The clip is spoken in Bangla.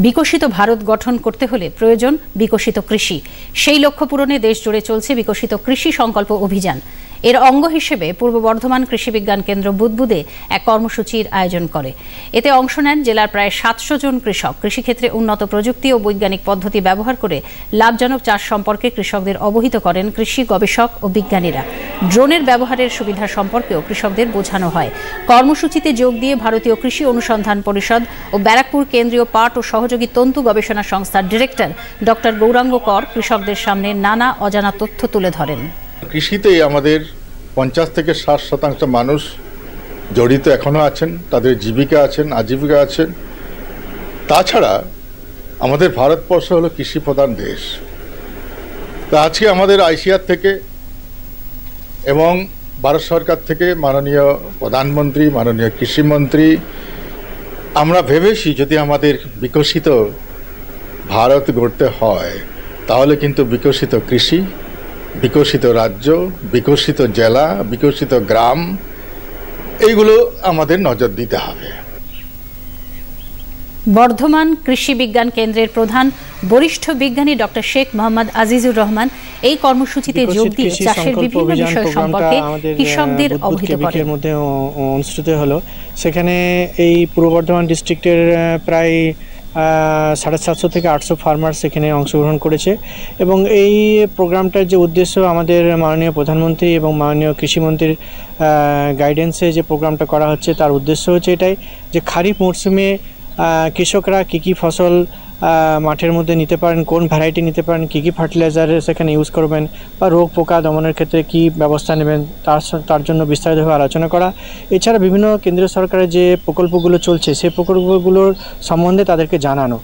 বিকশিত ভারত গঠন করতে হলে প্রয়োজন বিকশিত কৃষি। সেই লক্ষ্য পূরণে দেশ জুড়ে চলছে বিকশিত কৃষি সংকল্প অভিযান। এর অঙ্গ হিসেবে পূর্ব বর্ধমান কৃষি বিজ্ঞান কেন্দ্র বুদবুদে এক কর্মসূচির আয়োজন করে। এতে অংশ নেন জেলার প্রায় ৭০০ জন কৃষক। কৃষিক্ষেত্রে উন্নত প্রযুক্তি ও বৈজ্ঞানিক পদ্ধতি ব্যবহার করে লাভজনক চাষ সম্পর্কে কৃষকদের অবহিত করেন কৃষি গবেষক ও বিজ্ঞানীরা। ড্রোনের ব্যবহারের সুবিধা সম্পর্কেও কৃষকদের বোঝানো হয়। কর্মসূচিতে যোগ দিয়ে ভারতীয় কৃষি অনুসন্ধান পরিষদ ও ব্যারাকপুর কেন্দ্রীয় পাট ও সহযোগী তন্তু গবেষণা সংস্থার ডিরেক্টর ডক্টর গৌরাঙ্গ কর কৃষকদের সামনে নানা অজানা তথ্য তুলে ধরেন। কৃষিতেই আমাদের ৫০ থেকে ৬০% মানুষ জড়িত এখনো আছেন, তাদের জীবিকা আছেন, আজীবিকা আছেন। তাছাড়া আমাদের ভারতবর্ষ হলো কৃষি প্রধান দেশ। তা আজকে আমাদের আইসিআর থেকে এবং ভারত সরকার থেকে মাননীয় প্রধানমন্ত্রী, মাননীয় কৃষিমন্ত্রী, আমরা ভেবেছি যদি আমাদের বিকশিত ভারত গড়তে হয় তাহলে কিন্তু বিকশিত কৃষি, বিকশিত রাজ্য, বিকশিত জেলা, বিকশিত গ্রাম, এইগুলো আমাদের নজর দিতে হবে। বর্ধমান কৃষি বিজ্ঞান কেন্দ্রের প্রধান বরিষ্ঠ বিজ্ঞানী ডক্টর শেখ মোহাম্মদ আজিজুর রহমান এই কর্মসূচিতে যোগ দিয়ে চাষের বিভিন্ন বিষয় সম্পর্কে কৃষকদের অবহিত করেন। মধ্যে অনুষ্ঠিত হলো, সেখানে এই পূর্ব বর্ধমান ডিস্ট্রিক্টের প্রায় ৭৫০ থেকে ৮০০ ফার্মার সেখানে অংশগ্রহণ করেছে এবং এই প্রোগ্রামটার যে উদ্দেশ্য, আমাদের মাননীয় প্রধানমন্ত্রী এবং মাননীয় কৃষিমন্ত্রীর গাইডেন্সে যে প্রোগ্রামটা করা হচ্ছে তার উদ্দেশ্য হচ্ছে এটাই যে খারিফ মরশুমে কৃষকরা কী ফসল মাঠের মধ্যে নিতে পারেন, কোন ভ্যারাইটি নিতে পারেন, কী ফার্টিলাইজার সেখানে ইউজ করবেন বা রোগ পোকা দমনের ক্ষেত্রে কী ব্যবস্থা নেবেন তার জন্য বিস্তারিতভাবে আলোচনা করা। এছাড়া বিভিন্ন কেন্দ্রীয় সরকারের যে প্রকল্পগুলো চলছে সেই প্রকল্পগুলোর সম্বন্ধে তাদেরকে জানানো।